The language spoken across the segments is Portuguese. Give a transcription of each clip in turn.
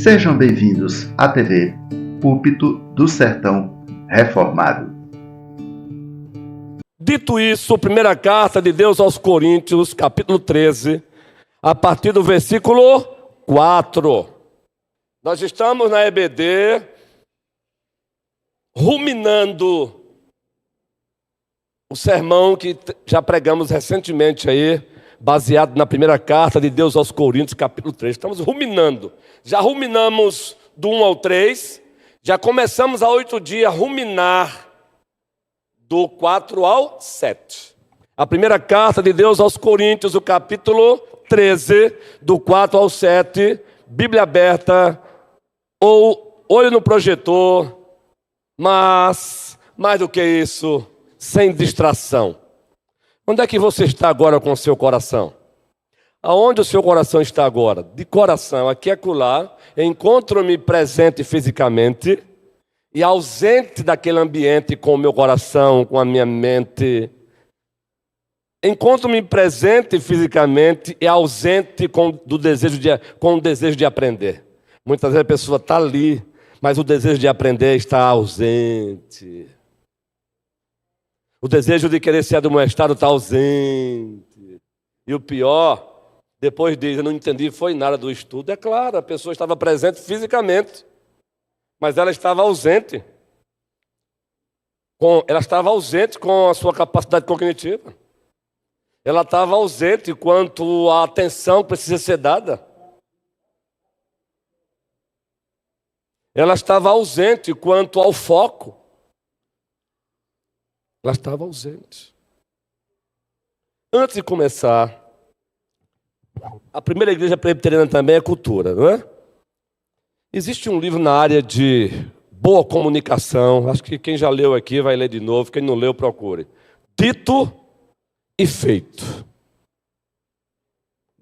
Sejam bem-vindos à TV Púlpito do Sertão Reformado. Dito isso, primeira carta de Deus aos Coríntios, capítulo 13, a partir do versículo 4. Nós estamos na EBD, ruminando o sermão que já pregamos recentemente aí, baseado na primeira carta de Deus aos Coríntios, capítulo 3. Estamos ruminando. Já ruminamos do 1 ao 3, já começamos há 8 dias a ruminar do 4 ao 7. A primeira carta de Deus aos Coríntios, o capítulo 13, do 4 ao 7, Bíblia aberta, ou olho no projetor, mas, mais do que isso, sem distração. Onde é que você está agora com o seu coração? Aonde o seu coração está agora? De coração, aqui e acolá, encontro-me presente fisicamente e ausente daquele ambiente com o meu coração, com a minha mente. Encontro-me presente fisicamente e ausente com o desejo de aprender. Muitas vezes a pessoa está ali, mas o desejo de aprender está ausente. O desejo de querer ser admoestado está ausente. E o pior, depois diz, eu não entendi, foi nada do estudo. É claro, a pessoa estava presente fisicamente, mas ela estava ausente. Ela estava ausente com a sua capacidade cognitiva. Ela estava ausente quanto à atenção que precisa ser dada. Ela estava ausente quanto ao foco. Ela estava ausente. Antes de começar, a primeira igreja presbiteriana também é cultura, não é? Existe um livro na área de boa comunicação, acho que quem já leu aqui vai ler de novo, quem não leu procure. Dito e feito.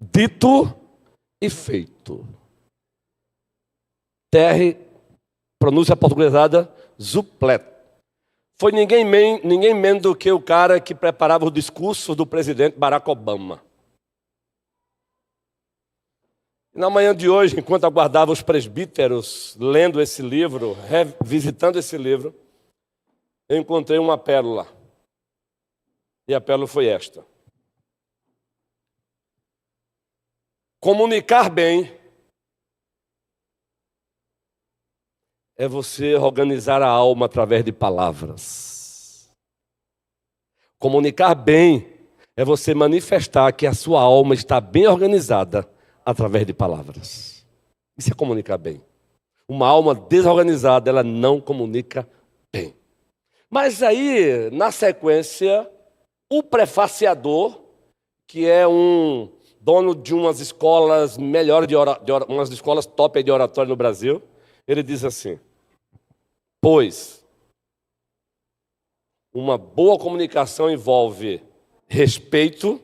Dito e feito. TR, pronúncia portuguesada, Zuplet. Foi ninguém menos do que o cara que preparava o discurso do presidente Barack Obama. E na manhã de hoje, enquanto aguardava os presbíteros lendo esse livro, revisitando esse livro, eu encontrei uma pérola. E a pérola foi esta. Comunicar bem é você organizar a alma através de palavras. Comunicar bem é você manifestar que a sua alma está bem organizada através de palavras. Isso é comunicar bem. Uma alma desorganizada, ela não comunica bem. Mas aí, na sequência, o prefaciador, que é um dono de umas escolas melhores, umas escolas top de oratório no Brasil, ele diz assim: pois uma boa comunicação envolve respeito,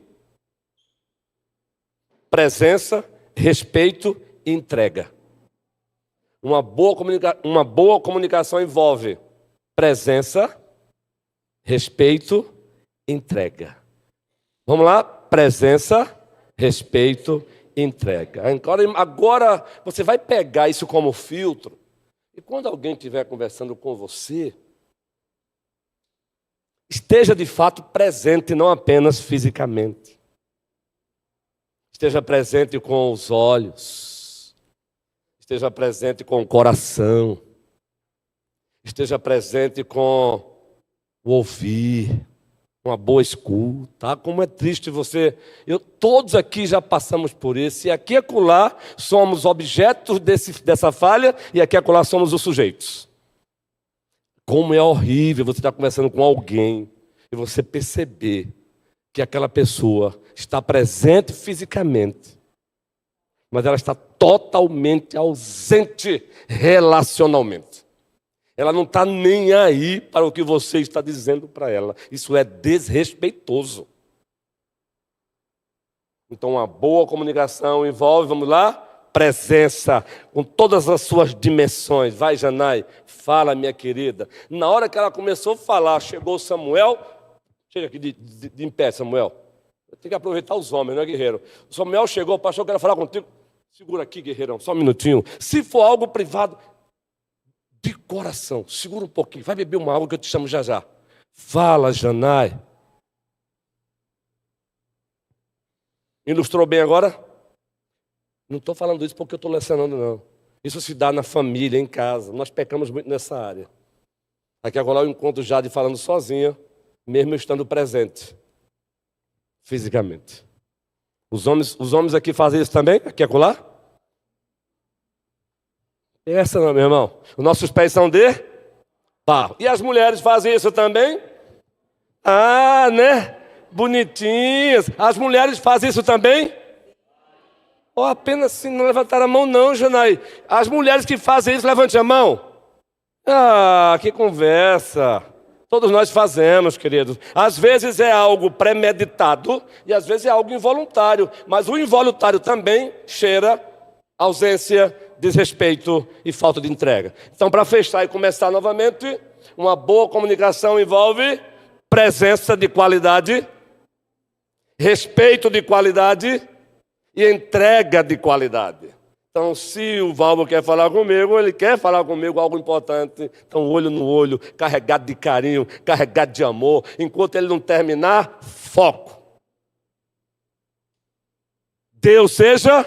presença, respeito e entrega. Uma boa comunicação envolve presença, respeito e entrega. Vamos lá? Presença, respeito e entrega. Agora você vai pegar isso como filtro. E quando alguém estiver conversando com você, esteja de fato presente, não apenas fisicamente. Esteja presente com os olhos. Esteja presente com o coração. Esteja presente com o ouvir. Uma boa escuta. Como é triste você... todos aqui já passamos por isso. E aqui e acolá somos objetos dessa falha. E aqui e acolá somos os sujeitos. Como é horrível você estar conversando com alguém e você perceber que aquela pessoa está presente fisicamente, mas ela está totalmente ausente relacionalmente. Ela não está nem aí para o que você está dizendo para ela. Isso é desrespeitoso. Então, uma boa comunicação envolve, vamos lá, presença, com todas as suas dimensões. Vai, Janai, fala, minha querida. Na hora que ela começou a falar, chegou Samuel. Chega aqui de em pé, Samuel. Tem que aproveitar os homens, não é, guerreiro? O Samuel chegou, pastor, eu quero falar contigo. Segura aqui, guerreirão, só um minutinho. Se for algo privado, de coração, segura um pouquinho. Vai beber uma água que eu te chamo já já. Fala, Janai. Ilustrou bem agora? Não estou falando isso porque eu estou lecionando, não. Isso se dá na família, em casa. Nós pecamos muito nessa área. Aqui agora eu encontro Jade falando sozinha, mesmo estando presente, fisicamente. Os homens aqui fazem isso também? Aqui acolá? Essa não, meu irmão. Os nossos pés são de barro. E as mulheres fazem isso também? Ah, né? Bonitinhas. As mulheres fazem isso também? Ou apenas se não levantar a mão, não, Janai. As mulheres que fazem isso, levante a mão. Ah, que conversa. Todos nós fazemos, queridos. Às vezes é algo premeditado e às vezes é algo involuntário. Mas o involuntário também cheira ausência, desrespeito e falta de entrega. Então, para fechar e começar novamente, uma boa comunicação envolve presença de qualidade, respeito de qualidade e entrega de qualidade. Então, se o Valbo quer falar comigo, ele quer falar comigo algo importante. Então, olho no olho, carregado de carinho, carregado de amor. Enquanto ele não terminar, foco. Deus seja.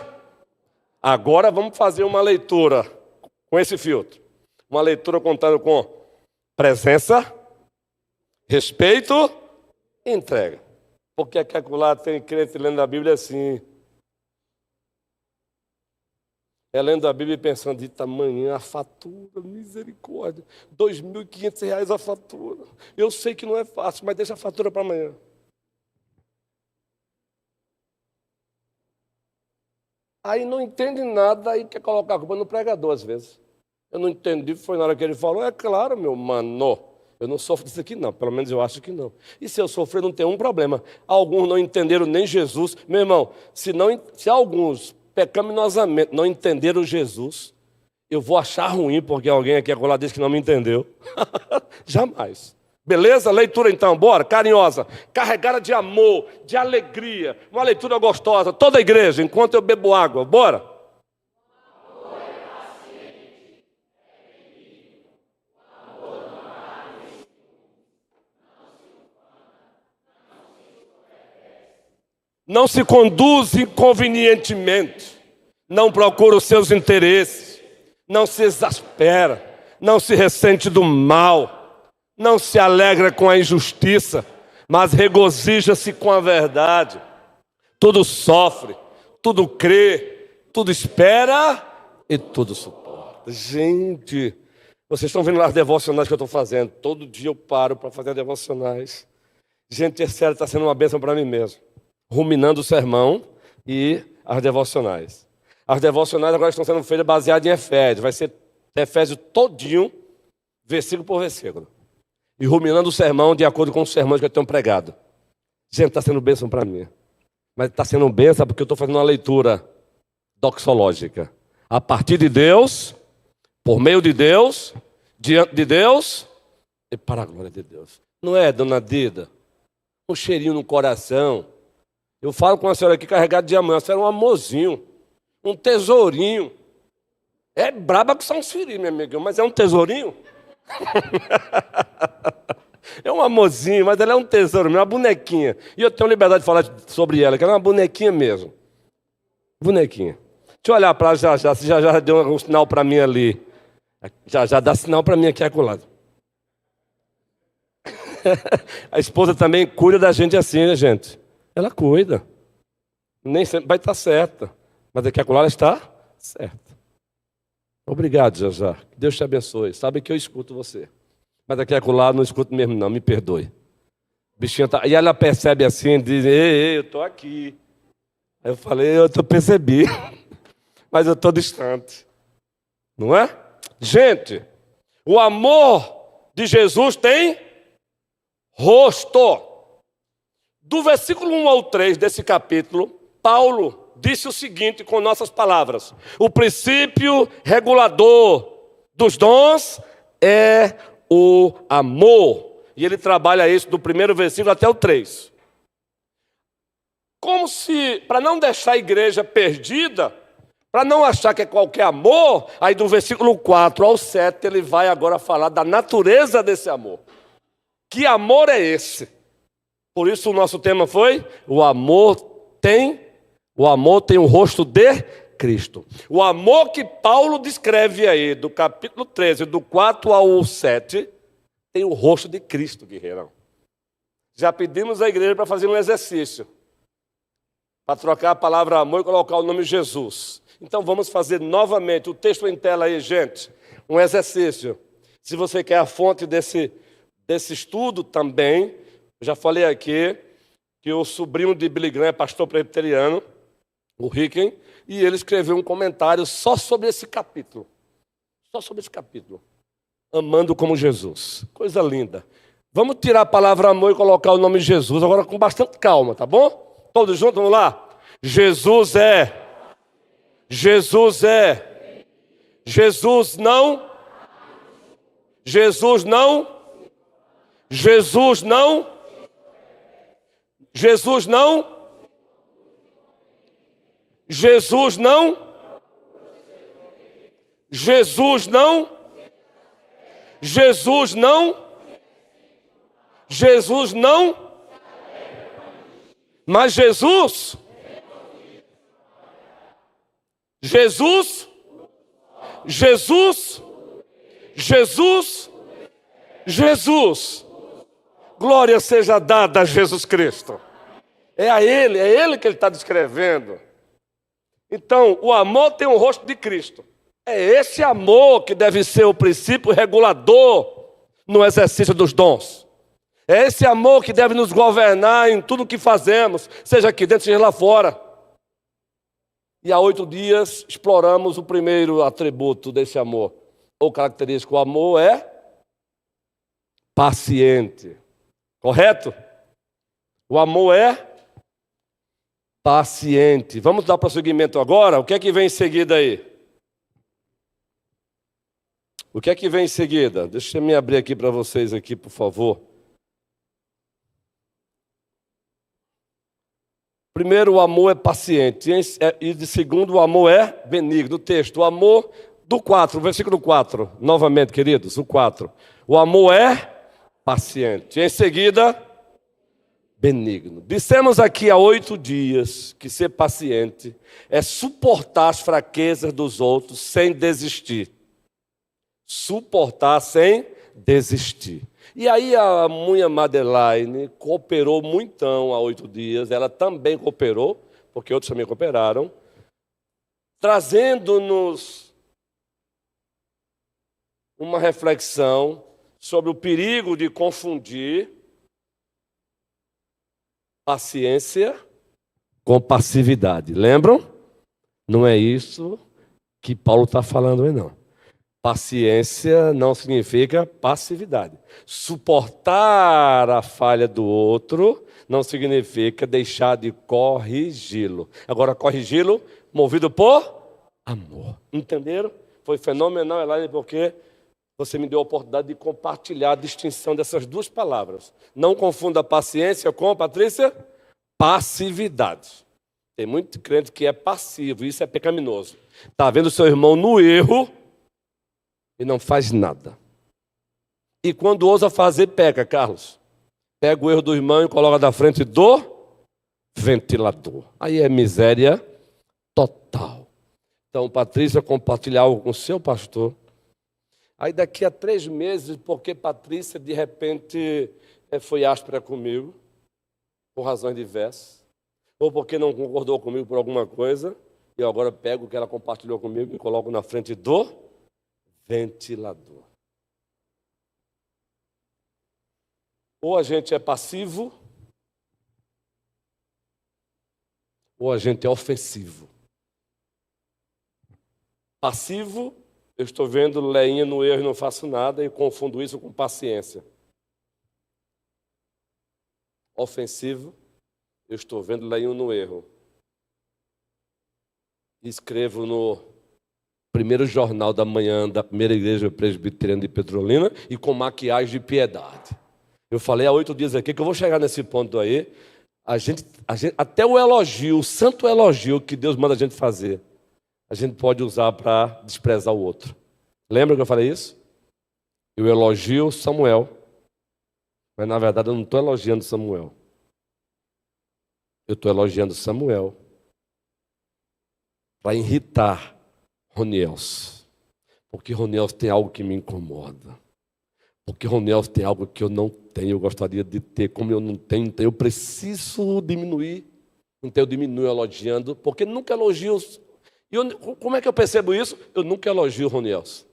Agora vamos fazer uma leitura com esse filtro. Uma leitura contando com presença, respeito e entrega. Porque aqui acolá tem crente lendo a Bíblia assim. É lendo a Bíblia e pensando, de tamanho, a fatura, misericórdia. R$ 2.500 a fatura. Eu sei que não é fácil, mas deixa a fatura para amanhã. Aí não entende nada, aí quer colocar a culpa no pregador às vezes. Eu não entendi, foi na hora que ele falou, é claro, meu mano, eu não sofro disso aqui não, pelo menos eu acho que não. E se eu sofrer, não tem um problema. Alguns não entenderam nem Jesus. Meu irmão, se alguns pecaminosamente não entenderam Jesus, eu vou achar ruim porque alguém aqui agora disse que não me entendeu. Jamais. Beleza? Leitura então, bora, carinhosa, carregada de amor, de alegria, uma leitura gostosa, toda a igreja, enquanto eu bebo água, bora. Não se conduz inconvenientemente, não procura os seus interesses, não se exaspera, não se ressente do mal, não se alegra com a injustiça, mas regozija-se com a verdade. Tudo sofre, tudo crê, tudo espera e tudo suporta. Gente, vocês estão vendo lá as devocionais que eu estou fazendo. Todo dia eu paro para fazer devocionais. Gente, é sério, está sendo uma bênção para mim mesmo. Ruminando o sermão e as devocionais. As devocionais agora estão sendo feitas baseadas em Efésios. Vai ser Efésios todinho, versículo por versículo. E ruminando o sermão de acordo com os sermões que eu tenho pregado. Gente, está sendo bênção para mim. Mas está sendo bênção porque eu estou fazendo uma leitura doxológica. A partir de Deus, por meio de Deus, diante de Deus e para a glória de Deus. Não é, dona Dida? Um cheirinho no coração. Eu falo com a senhora aqui carregada de amor. A senhora é um amorzinho, um tesourinho. É braba que são os filhos, minha amiga, mas é um tesourinho. É um amorzinho, mas ela é um tesouro, uma bonequinha. E eu tenho liberdade de falar sobre ela, que ela é uma bonequinha mesmo. Bonequinha. Deixa eu olhar para ela já, se já deu um sinal para mim ali. Já dá sinal para mim aqui acolado. A esposa também cuida da gente assim, né, gente? Ela cuida. Nem sempre vai estar certa. Mas aqui acolá ela está certa. Obrigado, Jajá. Que Deus te abençoe. Sabe que eu escuto você. Mas aqui acolá não escuto mesmo não, me perdoe. Bichinha tá... E ela percebe assim, diz, ei, eu estou aqui. Aí eu falei, eu percebi. Mas eu estou distante. Não é? Gente, o amor de Jesus tem rosto. Do versículo 1 ao 3 desse capítulo, Paulo disse o seguinte com nossas palavras: o princípio regulador dos dons é o amor. E ele trabalha isso do primeiro versículo até o 3. Como se, para não deixar a igreja perdida, Para não achar que é qualquer amor, aí do versículo 4 ao 7, ele vai agora falar da natureza desse amor. Que amor é esse? Por isso o nosso tema foi: o amor tem o rosto de Cristo. O amor que Paulo descreve aí, do capítulo 13, do 4 ao 7, tem o rosto de Cristo, guerreirão. Já pedimos à igreja para fazer um exercício, para trocar a palavra amor e colocar o nome Jesus. Então vamos fazer novamente, o texto em tela aí, gente, um exercício. Se você quer a fonte desse estudo também, eu já falei aqui que o sobrinho de Billy Graham é pastor presbiteriano, o Ricken, e ele escreveu um comentário só sobre esse capítulo. Só sobre esse capítulo. Amando como Jesus. Coisa linda. Vamos tirar a palavra amor e colocar o nome Jesus, agora com bastante calma, tá bom? Todos juntos, vamos lá? Jesus é. Jesus é. Jesus não. Jesus não. Jesus não. Jesus não. Jesus não. Jesus não. Jesus não. Jesus não. Mas Jesus. Jesus. Jesus. Jesus. Jesus. Glória seja dada a Jesus Cristo. É Ele que ele está descrevendo. Então, o amor tem o rosto de Cristo. É esse amor que deve ser o princípio regulador no exercício dos dons. É esse amor que deve nos governar em tudo o que fazemos, seja aqui dentro, seja lá fora. E há 8 dias exploramos o primeiro atributo desse amor, ou característico. O amor é paciente. Correto? O amor é paciente. Vamos dar prosseguimento agora? O que é que vem em seguida aí? O que é que vem em seguida? Deixa eu me abrir aqui para vocês aqui, por favor. Primeiro, o amor é paciente. E de segundo, o amor é benigno. O texto, o amor do 4, versículo 4. Novamente, queridos, o 4. O amor é paciente. Em seguida, benigno. Dissemos aqui há 8 dias que ser paciente é suportar as fraquezas dos outros sem desistir. Suportar sem desistir. E aí a Munha Madeleine cooperou muitão há 8 dias, ela também cooperou, porque outros também cooperaram, trazendo-nos uma reflexão sobre o perigo de confundir paciência com passividade. Lembram? Não é isso que Paulo está falando aí, não. Paciência não significa passividade. Suportar a falha do outro não significa deixar de corrigi-lo. Agora, corrigi-lo movido por amor. Entenderam? Foi fenomenal, Elaine, porque você me deu a oportunidade de compartilhar a distinção dessas duas palavras. Não confunda paciência com, Patrícia, passividade. Tem muito crente que é passivo, isso é pecaminoso. Está vendo seu irmão no erro e não faz nada. E quando ousa fazer, peca, Carlos. Pega o erro do irmão e coloca na frente do ventilador. Aí é miséria total. Então, Patrícia, compartilhar algo com o seu pastor. Aí daqui a 3 meses, porque Patrícia, de repente, foi áspera comigo, por razões diversas, ou porque não concordou comigo por alguma coisa, e eu agora pego o que ela compartilhou comigo e coloco na frente do ventilador. Ou a gente é passivo, ou a gente é ofensivo. Passivo, eu estou vendo leinha no erro e não faço nada e confundo isso com paciência. Ofensivo, eu estou vendo leinha no erro. Escrevo no primeiro jornal da manhã da primeira igreja presbiteriana de Petrolina e com maquiagem de piedade. Eu falei há 8 dias aqui que eu vou chegar nesse ponto aí. A gente, até o elogio, o santo elogio que Deus manda a gente fazer, a gente pode usar para desprezar o outro. Lembra que eu falei isso? Eu elogio Samuel, mas na verdade eu não estou elogiando Samuel. Eu estou elogiando Samuel para irritar Roniels. Porque Roniels tem algo que me incomoda. Porque Roniels tem algo que eu não tenho, eu gostaria de ter. Como eu não tenho, então eu preciso diminuir. Então eu diminuo elogiando, porque nunca elogio. Como é que eu percebo isso? Eu nunca elogio Roniels.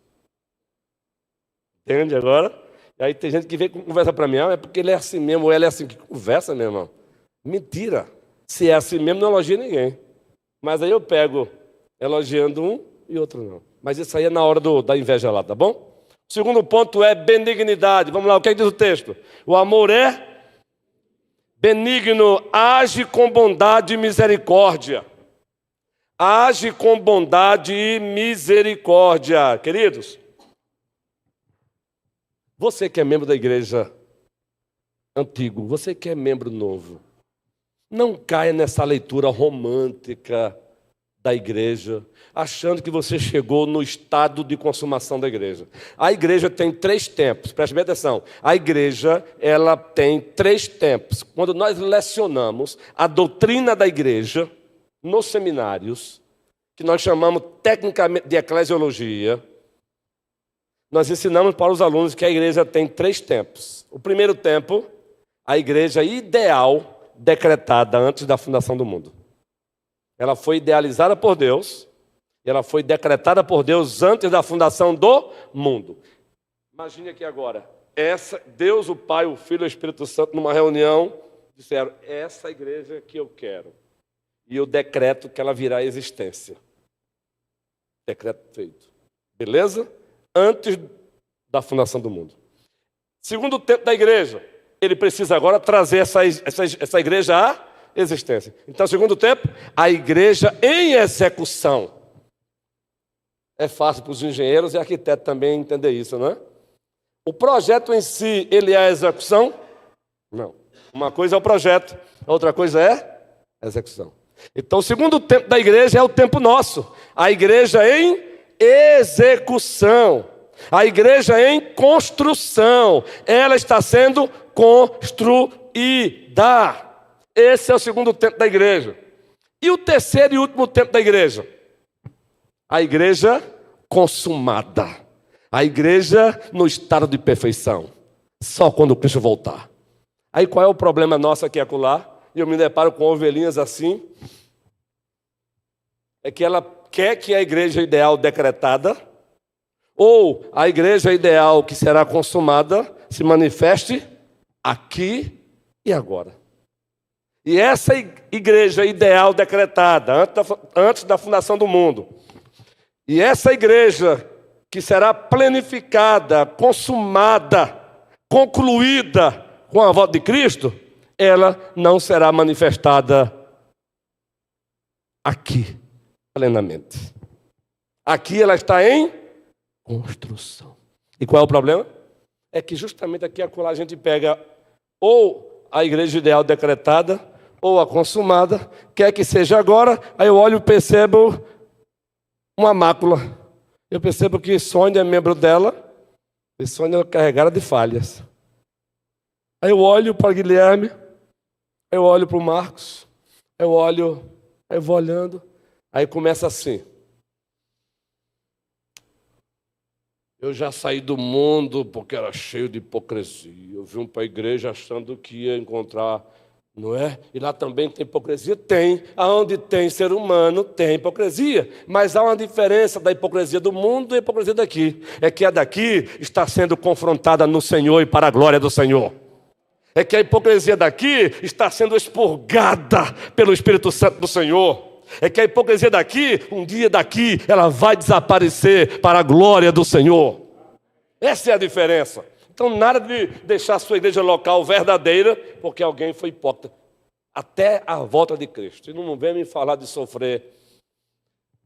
Entende agora? E aí tem gente que vem com conversa para mim, é porque ele é assim mesmo, ou ela é assim. Que conversa, meu irmão? Mentira. Se é assim mesmo, não elogia ninguém. Mas aí eu pego elogiando um e outro não. Mas isso aí é na hora da inveja lá, tá bom? O segundo ponto é benignidade. Vamos lá, o que é que diz o texto? O amor é benigno, age com bondade e misericórdia. Age com bondade e misericórdia. Queridos, você que é membro da igreja antigo, você que é membro novo, não caia nessa leitura romântica da igreja, achando que você chegou no estado de consumação da igreja. A igreja tem 3 tempos, preste bem atenção. A igreja, ela tem 3 tempos. Quando nós lecionamos a doutrina da igreja nos seminários, que nós chamamos tecnicamente de eclesiologia, nós ensinamos para os alunos que a igreja tem 3 tempos. O primeiro tempo, a igreja ideal decretada antes da fundação do mundo. Ela foi idealizada por Deus e ela foi decretada por Deus antes da fundação do mundo. Imagine aqui agora, Deus, o Pai, o Filho e o Espírito Santo, numa reunião, disseram, essa igreja que eu quero. E eu decreto que ela virá à existência. Decreto feito. Beleza? Antes da fundação do mundo. Segundo tempo da igreja, ele precisa agora trazer essa igreja à existência. Então, segundo tempo, a igreja em execução. É fácil para os engenheiros e arquitetos também entender isso, não é? O projeto em si, ele é a execução? Não. Uma coisa é o projeto, a outra coisa é a execução. Então, o segundo tempo da igreja é o tempo nosso. A igreja em execução. A igreja em construção. Ela está sendo construída. Esse é o segundo tempo da igreja. E o terceiro e último tempo da igreja? A igreja consumada. A igreja no estado de perfeição. Só quando Cristo voltar. Aí qual é o problema nosso aqui e acolá? E eu me deparo com ovelhinhas assim. É que ela quer que a igreja ideal decretada, ou a igreja ideal que será consumada, se manifeste aqui e agora. E essa igreja ideal decretada, antes da fundação do mundo, e essa igreja que será planificada, consumada, concluída com a volta de Cristo, ela não será manifestada aqui, plenamente. Aqui ela está em construção. E qual é o problema? É que justamente aqui acolá a gente pega ou a igreja ideal decretada, ou a consumada, quer que seja agora, aí eu olho e percebo uma mácula. Eu percebo que Sônia é membro dela, e Sônia é carregada de falhas. Aí eu olho para Guilherme, aí eu olho para o Marcos, aí eu vou olhando, aí começa assim. Eu já saí do mundo porque era cheio de hipocrisia. Eu vim para a igreja achando que ia encontrar, não é? E lá também tem hipocrisia? Tem. Aonde tem ser humano, tem hipocrisia. Mas há uma diferença da hipocrisia do mundo e a hipocrisia daqui. É que a daqui está sendo confrontada no Senhor e para a glória do Senhor. É que a hipocrisia daqui está sendo expurgada pelo Espírito Santo do Senhor. É que a hipocrisia daqui, um dia daqui, ela vai desaparecer para a glória do Senhor. Essa é a diferença. Então, nada de deixar a sua igreja local verdadeira, porque alguém foi hipócrita. Até a volta de Cristo. E não vem me falar de sofrer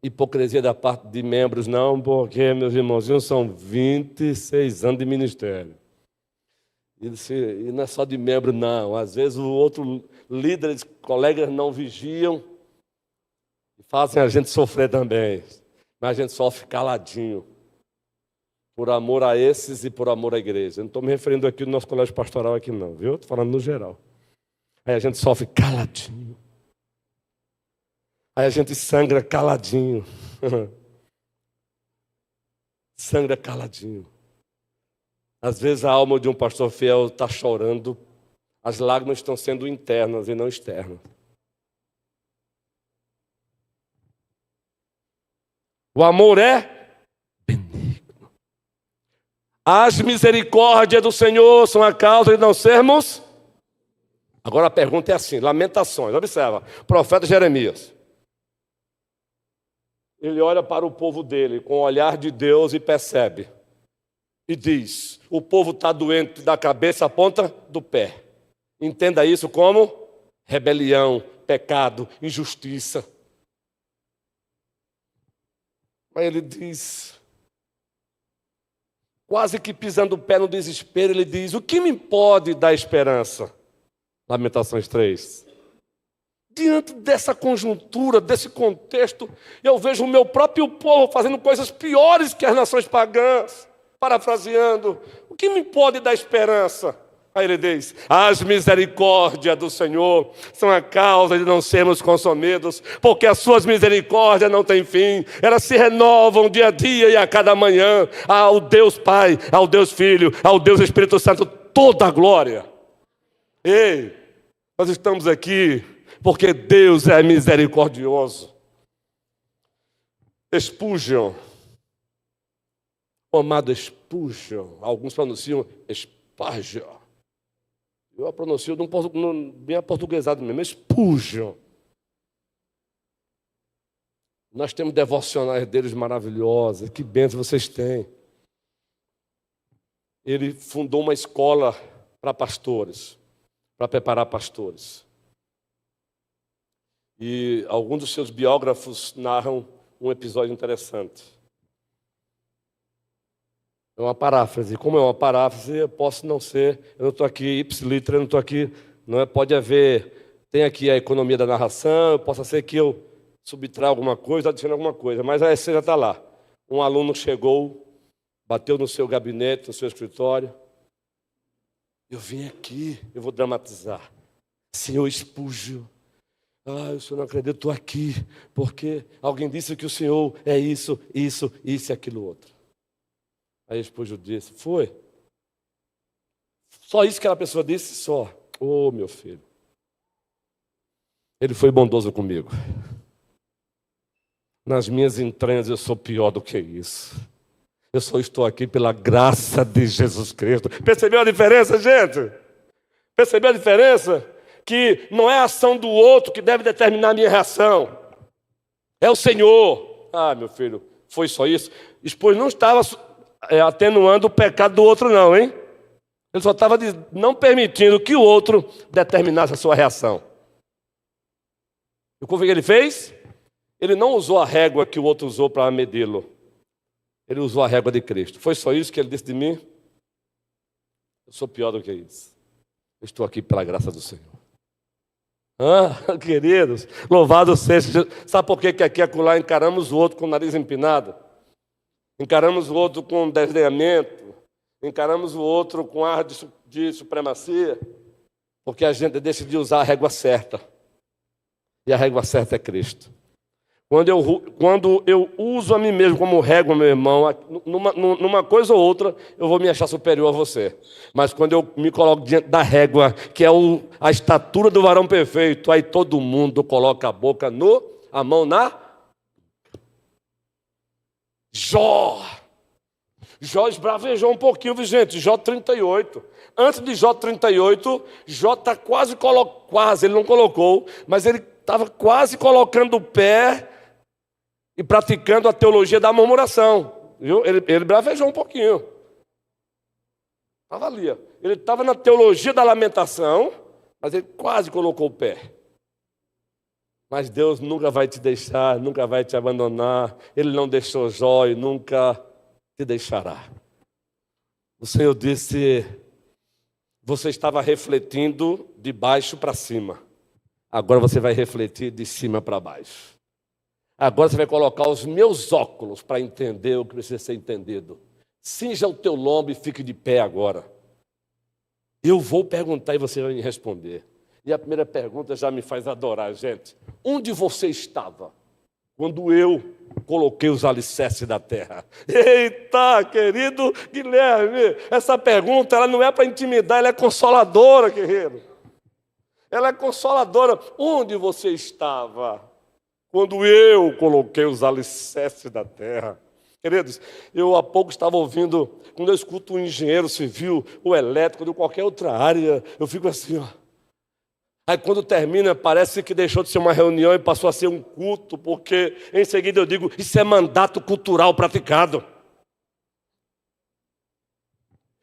hipocrisia da parte de membros, não, porque, meus irmãozinhos, são 26 anos de ministério. E não é só de membro, não. Às vezes o outro líderes, colegas não vigiam. E fazem a gente sofrer também. Mas a gente sofre caladinho. Por amor a esses e por amor à igreja. Eu não estou me referindo aqui no nosso colégio pastoral aqui não, viu? Estou falando no geral. Aí a gente sofre caladinho. Aí a gente sangra caladinho. Sangra caladinho. Às vezes a alma de um pastor fiel está chorando. As lágrimas estão sendo internas e não externas. O amor é benigno. As misericórdias do Senhor são a causa de não sermos. Agora a pergunta é assim, Lamentações, observa, profeta Jeremias. Ele olha para o povo dele com o olhar de Deus e percebe. E diz, o povo está doente da cabeça à ponta do pé. Entenda isso como rebelião, pecado, injustiça. Aí ele diz, quase que pisando o pé no desespero, ele diz, o que me pode dar esperança? Lamentações 3. Diante dessa conjuntura, desse contexto, eu vejo o meu próprio povo fazendo coisas piores que as nações pagãs. Parafraseando, o que me pode dar esperança? Aí ele diz, as misericórdias do Senhor são a causa de não sermos consumidos, porque as suas misericórdias não têm fim, elas se renovam dia a dia e a cada manhã. Ao Deus Pai, ao Deus Filho, ao Deus Espírito Santo, toda a glória. Ei, nós estamos aqui porque Deus é misericordioso. Spurgeon, o amado Spurgeon, alguns pronunciam Spurgeon. Eu a pronuncio bem aportuguesado mesmo, Spurgeon. Nós temos devocionais deles maravilhosos, que bênção vocês têm. Ele fundou uma escola para pastores, para preparar pastores. E alguns dos seus biógrafos narram um episódio interessante. É uma paráfrase. Como é uma paráfrase, eu posso não ser, eu não estou aqui ipsiliter, eu não estou aqui, não é, pode haver, tem aqui a economia da narração, possa ser que eu subtraia alguma coisa, adicione alguma coisa, mas a essência está lá. Um aluno chegou, bateu no seu gabinete, no seu escritório, eu vim aqui, eu vou dramatizar. Senhor Spurgeon, o senhor não acredita, estou aqui, porque alguém disse que o senhor é isso e aquilo outro. Aí Spurgeon disse, foi? Só isso que aquela pessoa disse? Só. Oh, meu filho. Ele foi bondoso comigo. Nas minhas entranhas eu sou pior do que isso. Eu só estou aqui pela graça de Jesus Cristo. Percebeu a diferença, gente? Percebeu a diferença? Que não é a ação do outro que deve determinar a minha reação. É o Senhor. Ah, meu filho, foi só isso? Spurgeon não estava atenuando o pecado do outro não, hein? Ele só estava não permitindo que o outro determinasse a sua reação. E o que ele fez? Ele não usou a régua que o outro usou para medi-lo. Ele usou a régua de Cristo. Foi só isso que ele disse de mim? Eu sou pior do que isso. Eu estou aqui pela graça do Senhor. Queridos, louvado seja Jesus. Sabe por que aqui e acolá encaramos o outro com o nariz empinado? Encaramos o outro com desdenhamento, encaramos o outro com ar de supremacia, porque a gente decidiu usar a régua certa. E a régua certa é Cristo. Quando eu uso a mim mesmo como régua, meu irmão, numa coisa ou outra, eu vou me achar superior a você. Mas quando eu me coloco diante da régua, que é a estatura do varão perfeito, aí todo mundo coloca a mão na... Jó esbravejou um pouquinho, viu, gente? Jó 38. Antes de Jó 38, Jó está quase, ele não colocou, mas ele estava quase colocando o pé e praticando a teologia da murmuração. Viu? Ele bravejou um pouquinho. Estava ali. Ele estava na teologia da lamentação, mas ele quase colocou o pé. Mas Deus nunca vai te deixar, nunca vai te abandonar. Ele não deixou Jó e nunca te deixará. O Senhor disse, você estava refletindo de baixo para cima. Agora você vai refletir de cima para baixo. Agora você vai colocar os meus óculos para entender o que precisa ser entendido. Cinja o teu lombo e fique de pé agora. Eu vou perguntar e você vai me responder. E a primeira pergunta já me faz adorar, gente. Onde você estava quando eu coloquei os alicerces da terra? Eita, querido Guilherme, essa pergunta ela não é para intimidar, ela é consoladora, guerreiro. Ela é consoladora. Onde você estava quando eu coloquei os alicerces da terra? Queridos, eu há pouco estava ouvindo, quando eu escuto um engenheiro civil, ou elétrico, ou de qualquer outra área, eu fico assim, ó. Aí quando termina, parece que deixou de ser uma reunião e passou a ser um culto, porque em seguida eu digo, isso é mandato cultural praticado.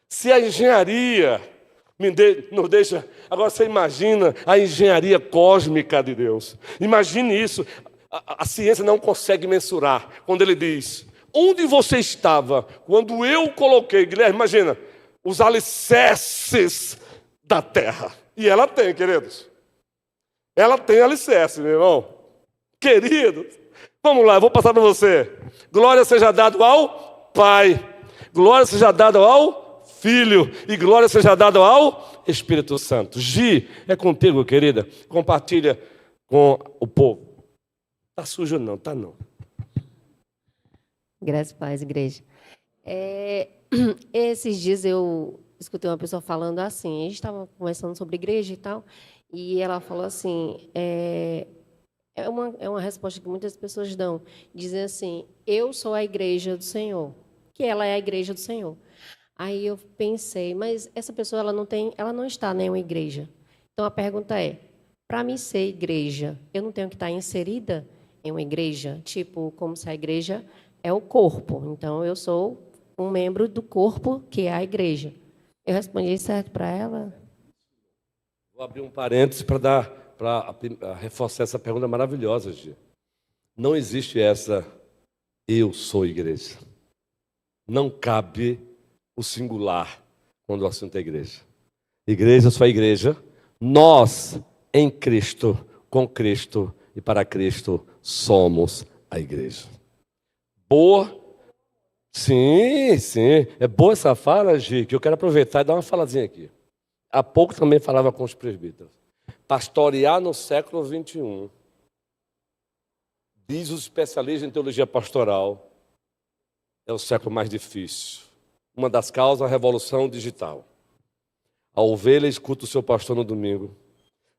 Se a engenharia nos deixa... Agora você imagina a engenharia cósmica de Deus. Imagine isso. A ciência não consegue mensurar. Quando ele diz, onde você estava quando eu coloquei, Guilherme, imagina, os alicerces da terra. E ela tem, queridos. Ela tem alicerce, meu irmão. Queridos, vamos lá, eu vou passar para você. Glória seja dada ao Pai. Glória seja dada ao Filho. E glória seja dada ao Espírito Santo. Gi, é contigo, querida. Compartilha com o povo. Tá sujo não, tá não. Graças a paz, igreja. Esses dias eu escutei uma pessoa falando assim, a gente estava conversando sobre igreja e tal, e ela falou assim, é uma resposta que muitas pessoas dão, dizem assim, eu sou a igreja do Senhor, que ela é a igreja do Senhor. Aí eu pensei, mas essa pessoa ela não está em nenhuma igreja. Então a pergunta é, para mim ser igreja, eu não tenho que estar inserida em uma igreja? Tipo, como se a igreja é o corpo. Então eu sou um membro do corpo que é a igreja. Eu respondi certo para ela? Vou abrir um parênteses para reforçar essa pergunta maravilhosa, Gi. Não existe essa eu sou igreja. Não cabe o singular quando o assunto é igreja. Igreja, sua igreja, nós em Cristo, com Cristo e para Cristo somos a igreja. Boa? Sim, sim. É boa essa fala, Gi, que eu quero aproveitar e dar uma falazinha aqui. Há pouco também falava com os presbíteros. Pastorear no século XXI, diz os especialistas em teologia pastoral, é o século mais difícil. Uma das causas, a revolução digital. A ovelha escuta o seu pastor no domingo.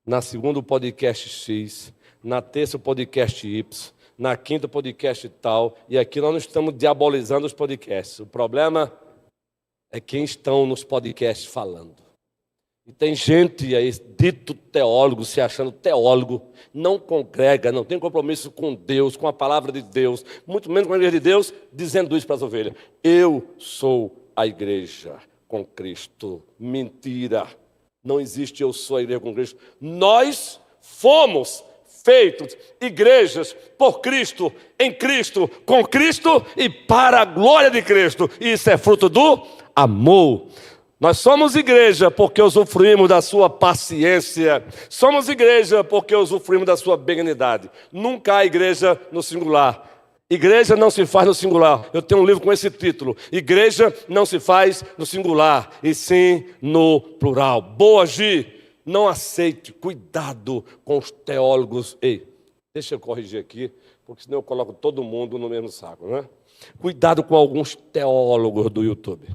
Na segunda, o podcast X. Na terça, o podcast Y. Na quinta, o podcast tal. E aqui nós não estamos diabolizando os podcasts. O problema é quem estão nos podcasts falando. E tem gente aí, dito teólogo, se achando teólogo, não congrega, não tem compromisso com Deus, com a palavra de Deus, muito menos com a igreja de Deus, dizendo isso para as ovelhas. Eu sou a igreja com Cristo. Mentira. Não existe eu sou a igreja com Cristo. Nós fomos feitos igrejas por Cristo, em Cristo, com Cristo e para a glória de Cristo. E isso é fruto do amor. Nós somos igreja porque usufruímos da sua paciência. Somos igreja porque usufruímos da sua benignidade. Nunca há igreja no singular. Igreja não se faz no singular. Eu tenho um livro com esse título. Igreja não se faz no singular, e sim no plural. Boa, Gi. Não aceite. Cuidado com os teólogos. Ei, deixa eu corrigir aqui, porque senão eu coloco todo mundo no mesmo saco, né? Cuidado com alguns teólogos do YouTube.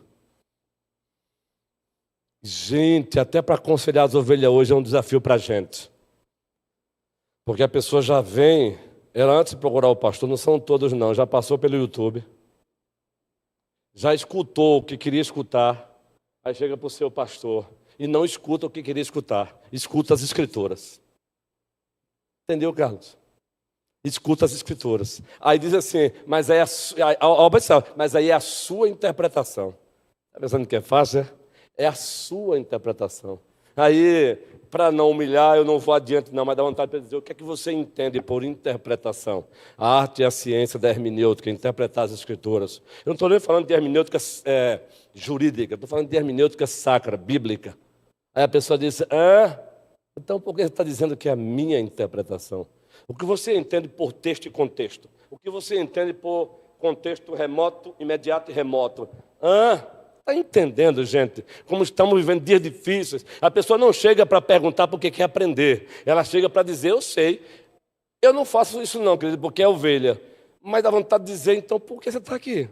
Gente, até para aconselhar as ovelhas hoje é um desafio para a gente. Porque a pessoa já vem, ela antes de procurar o pastor, não são todos não, já passou pelo YouTube, já escutou o que queria escutar, aí chega para o seu pastor e não escuta o que queria escutar, escuta as escrituras. Entendeu, Carlos? Escuta as escrituras. Aí diz assim, mas aí é a sua interpretação. Está pensando que é fácil, é? É a sua interpretação. Aí, para não humilhar, eu não vou adiante não, mas dá vontade para dizer, o que é que você entende por interpretação? A arte e a ciência da hermenêutica, interpretar as escrituras. Eu não estou nem falando de hermenêutica jurídica, estou falando de hermenêutica sacra, bíblica. Aí a pessoa diz, então por que você está dizendo que é a minha interpretação? O que você entende por texto e contexto? O que você entende por contexto remoto, imediato e remoto? Está entendendo, gente? Como estamos vivendo dias difíceis. A pessoa não chega para perguntar porque quer aprender. Ela chega para dizer, eu sei. Eu não faço isso não, querido, porque é ovelha. Mas dá vontade de dizer, então, por que você está aqui?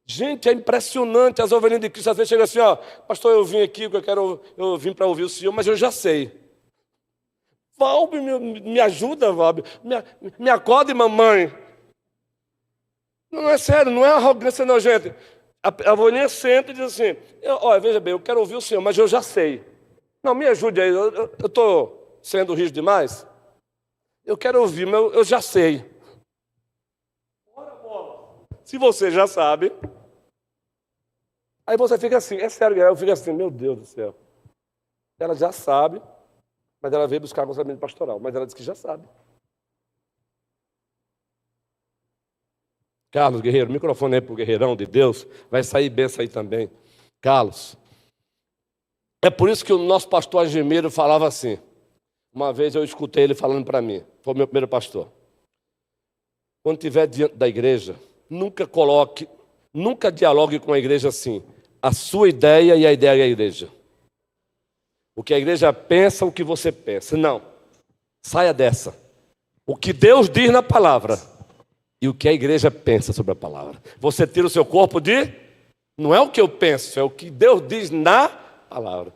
Gente, é impressionante. As ovelhinhas de Cristo às vezes chegam assim, ó, pastor, eu vim aqui, eu vim para ouvir o Senhor, mas eu já sei. Valbe, me ajuda, Valbe. Me acorde, mamãe. Não é sério, não é arrogância não, gente. A ovelhinha senta e diz assim, olha, veja bem, eu quero ouvir o Senhor, mas eu já sei. Não, me ajude aí, eu estou sendo rígido demais? Eu quero ouvir, mas eu já sei. Se você já sabe, aí você fica assim, é sério, eu fico assim, meu Deus do céu. Ela já sabe, mas ela veio buscar aconselhamento pastoral, mas ela disse que já sabe. Carlos Guerreiro, microfone aí para o guerreirão de Deus, vai sair benção aí também. Carlos, é por isso que o nosso pastor Agemeiro falava assim. Uma vez eu escutei ele falando para mim, foi o meu primeiro pastor. Quando estiver diante da igreja, nunca dialogue com a igreja assim, a sua ideia e a ideia da igreja. O que a igreja pensa, o que você pensa. Não, saia dessa. O que Deus diz na palavra e o que a igreja pensa sobre a palavra. Você tira o seu corpo de... Não é o que eu penso, é o que Deus diz na palavra.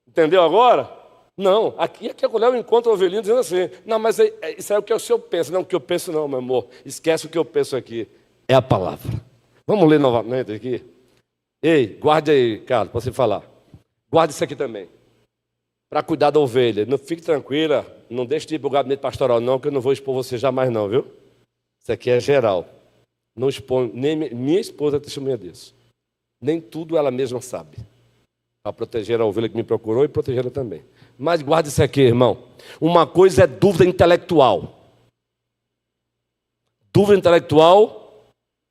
Entendeu agora? Não, aqui é quando eu encontro o ovelhinho dizendo assim, não, mas isso é o que o senhor pensa. Não, o que eu penso não, meu amor. Esquece o que eu penso aqui. É a palavra. Vamos ler novamente aqui? Ei, guarde aí, Carlos, para você falar. Guarde isso aqui também. Para cuidar da ovelha. Não fique tranquila, não deixe de ir para o gabinete pastoral não, que eu não vou expor você jamais não, viu? Isso aqui é geral. Não expõe, nem minha esposa é testemunha disso. Nem tudo ela mesma sabe. Para proteger a ovelha que me procurou e protegê-la também. Mas guarde isso aqui, irmão. Uma coisa é dúvida intelectual. Dúvida intelectual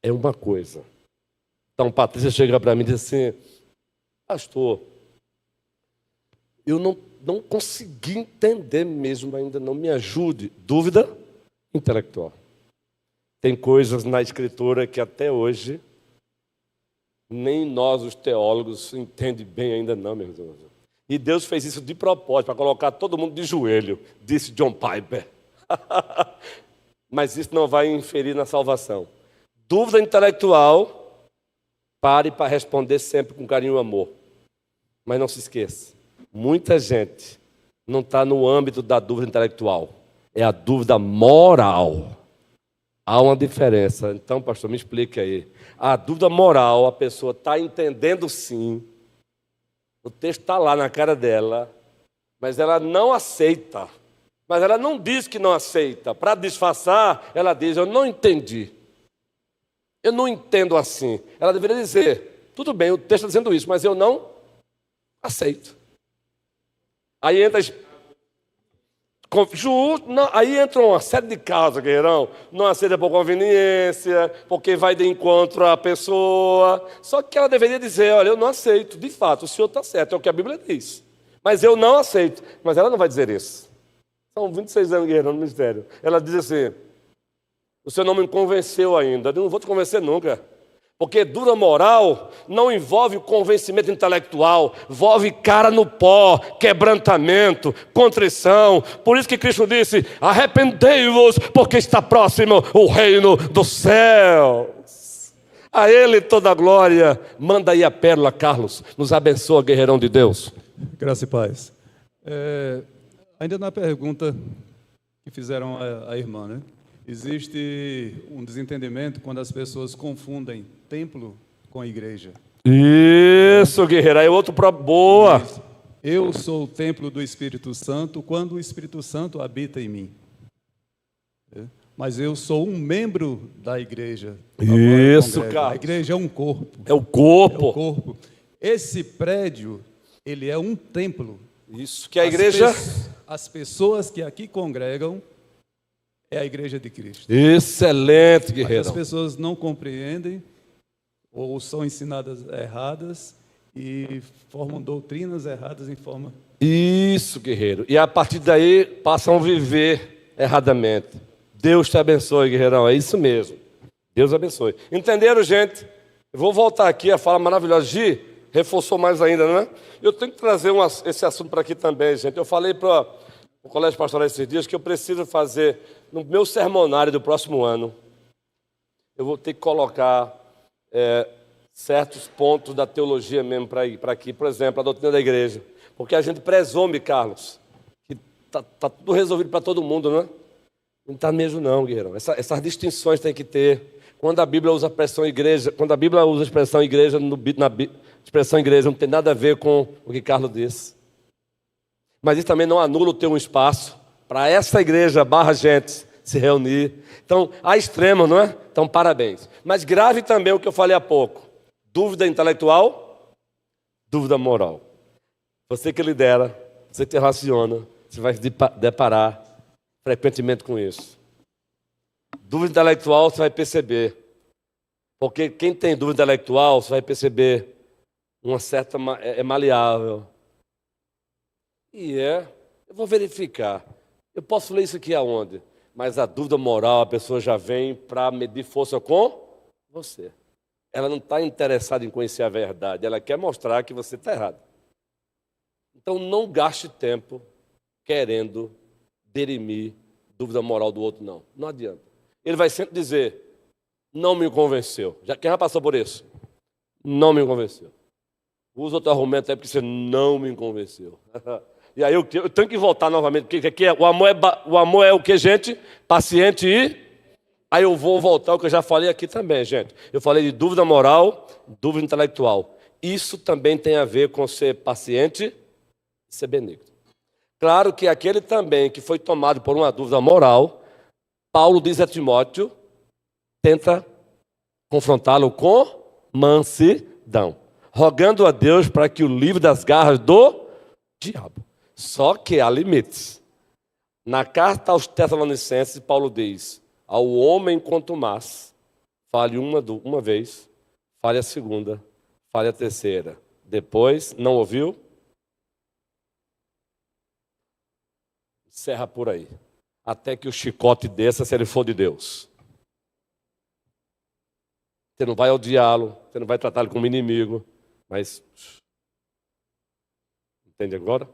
é uma coisa. Então, Patrícia chega para mim e diz assim, pastor, eu não consegui entender mesmo ainda, não me ajude. Dúvida intelectual. Tem coisas na Escritura que até hoje nem nós, os teólogos, entendem bem ainda não, meus irmãos. E Deus fez isso de propósito, para colocar todo mundo de joelho, disse John Piper. Mas isso não vai inferir na salvação. Dúvida intelectual, pare para responder sempre com carinho e amor. Mas não se esqueça, muita gente não está no âmbito da dúvida intelectual, é a dúvida moral. Há uma diferença. Então, pastor, me explique aí. A dúvida moral, a pessoa está entendendo sim. O texto está lá na cara dela, mas ela não aceita. Mas ela não diz que não aceita. Para disfarçar, ela diz, eu não entendi. Eu não entendo assim. Ela deveria dizer, tudo bem, o texto está dizendo isso, mas eu não aceito. Aí entra... Aí entra uma série de casos, guerreirão. Não aceita por conveniência, porque vai de encontro à pessoa. Só que ela deveria dizer, olha, eu não aceito. De fato, o senhor está certo, é o que a Bíblia diz. Mas eu não aceito. Mas ela não vai dizer isso. São 26 anos guerreirão no ministério. Ela diz assim, o senhor não me convenceu ainda. Eu não vou te convencer nunca. Porque dura moral não envolve o convencimento intelectual, envolve cara no pó, quebrantamento, contrição. Por isso que Cristo disse, arrependei-vos, porque está próximo o reino dos céus. A Ele toda a glória. Manda aí a pérola, Carlos. Nos abençoa, guerreirão de Deus. Graça e paz. Ainda na pergunta que fizeram à irmã, né? Existe um desentendimento quando as pessoas confundem templo com igreja. Isso, guerreiro. Aí outro boa. Eu sou o templo do Espírito Santo quando o Espírito Santo habita em mim. Mas eu sou um membro da igreja. Isso, cara. A igreja é um corpo. É o corpo. É o corpo. Esse prédio, ele é um templo. Isso, que a igreja... As pessoas que aqui congregam é a igreja de Cristo. Excelente, guerreiro. As pessoas não compreendem ou são ensinadas erradas e formam doutrinas erradas em forma... Isso, guerreiro. E a partir daí passam a viver erradamente. Deus te abençoe, guerreirão. É isso mesmo. Deus abençoe. Entenderam, gente? Eu vou voltar aqui a fala maravilhosa. Gi, reforçou mais ainda, né? Eu tenho que trazer esse assunto para aqui também, gente. Eu falei para o Colégio Pastoral esses dias que eu preciso fazer, no meu sermonário do próximo ano, eu vou ter que colocar certos pontos da teologia mesmo para aqui. Por exemplo, a doutrina da igreja. Porque a gente presume, Carlos, que tá tudo resolvido para todo mundo, né? Não está mesmo não, guerreiro. Essas distinções tem que ter. Quando a Bíblia usa a expressão igreja, expressão igreja não tem nada a ver com o que Carlos disse. Mas isso também não anula o ter um espaço para essa igreja / gente se reunir. Então, há extremos, não é? Então, parabéns. Mas grave também o que eu falei há pouco. Dúvida intelectual, dúvida moral. Você que lidera, você que relaciona, você vai se deparar frequentemente com isso. Dúvida intelectual você vai perceber. Porque quem tem dúvida intelectual, você vai perceber uma certa... é maleável. Eu vou verificar. Eu posso ler isso aqui aonde? Mas a dúvida moral, a pessoa já vem para medir força com você. Ela não está interessada em conhecer a verdade, ela quer mostrar que você está errado. Então não gaste tempo querendo dirimir dúvida moral do outro, não. Não adianta. Ele vai sempre dizer, não me convenceu. Quem já passou por isso? Não me convenceu. Usa outro argumento aí porque você não me convenceu. E aí eu tenho que voltar novamente. Porque o amor é o que, gente? Paciente e... Aí eu vou voltar ao que eu já falei aqui também, gente. Eu falei de dúvida moral, dúvida intelectual. Isso também tem a ver com ser paciente e ser benigno. Claro que aquele também que foi tomado por uma dúvida moral, Paulo diz a Timóteo, tenta confrontá-lo com mansidão, rogando a Deus para que o livre das garras do diabo. Só que há limites. Na carta aos Tessalonicenses, Paulo diz, ao homem contumaz, fale uma vez, fale a segunda, fale a terceira. Depois, não ouviu? Encerra por aí. Até que o chicote desça se ele for de Deus. Você não vai odiá-lo, você não vai tratá-lo como inimigo, mas... Entende agora?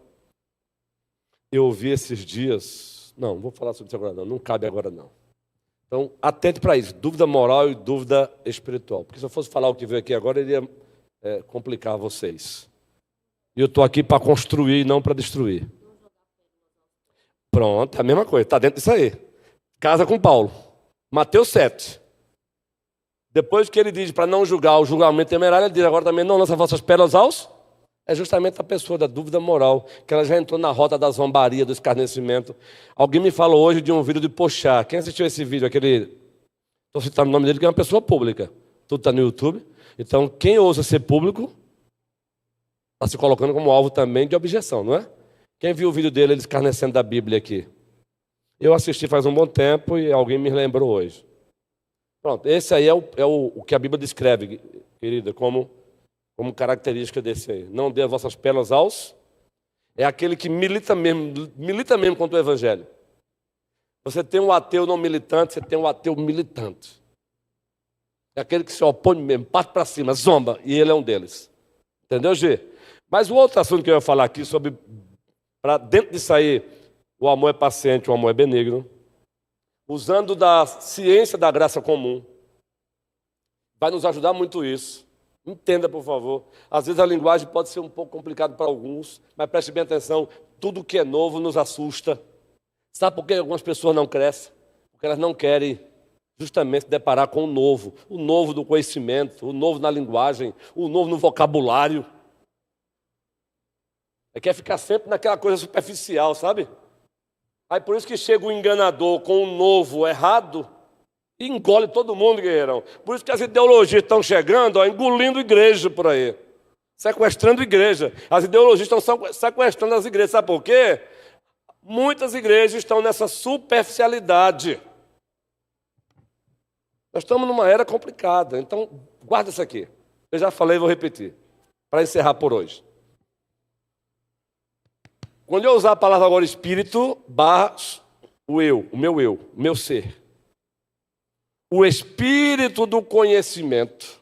Eu ouvi esses dias... Não vou falar sobre isso agora não cabe agora não. Então, atente para isso, dúvida moral e dúvida espiritual. Porque se eu fosse falar o que veio aqui agora, iria complicar vocês. E eu estou aqui para construir e não para destruir. Pronto, é a mesma coisa, está dentro disso aí. Casa com Paulo. Mateus 7. Depois que ele diz para não julgar o julgamento temerário, ele diz agora também não lança vossas pérolas aos... É justamente a pessoa da dúvida moral, que ela já entrou na rota da zombaria, do escarnecimento. Alguém me falou hoje de um vídeo de Pochá. Quem assistiu esse vídeo? Estou citando o nome dele, que é uma pessoa pública. Tudo está no YouTube. Então, quem ousa ser público, está se colocando como alvo também de objeção, não é? Quem viu o vídeo dele, ele escarnecendo da Bíblia aqui? Eu assisti faz um bom tempo e alguém me lembrou hoje. Pronto, esse aí é o que a Bíblia descreve, querida, como característica desse aí. Não dê as vossas pérolas aos... É aquele que milita mesmo contra o Evangelho. Você tem um ateu não militante, você tem um ateu militante. É aquele que se opõe mesmo, parte para cima, zomba, e ele é um deles. Entendeu, G? Mas o outro assunto que eu ia falar aqui sobre... Para dentro disso aí, o amor é paciente, o amor é benigno. Usando da ciência da graça comum. Vai nos ajudar muito isso. Entenda, por favor. Às vezes a linguagem pode ser um pouco complicada para alguns, mas preste bem atenção. Tudo que é novo nos assusta. Sabe por que algumas pessoas não crescem? Porque elas não querem justamente se deparar com o novo do conhecimento, o novo na linguagem, o novo no vocabulário. Quer ficar sempre naquela coisa superficial, sabe? Aí por isso que chega o enganador com o novo errado e engole todo mundo, guerreirão. Por isso que as ideologias estão chegando, engolindo igreja por aí. Sequestrando igreja. As ideologias estão sequestrando as igrejas. Sabe por quê? Muitas igrejas estão nessa superficialidade. Nós estamos numa era complicada. Então, guarda isso aqui. Eu já falei e vou repetir. Para encerrar por hoje. Quando eu usar a palavra agora espírito, o meu ser. O espírito do conhecimento,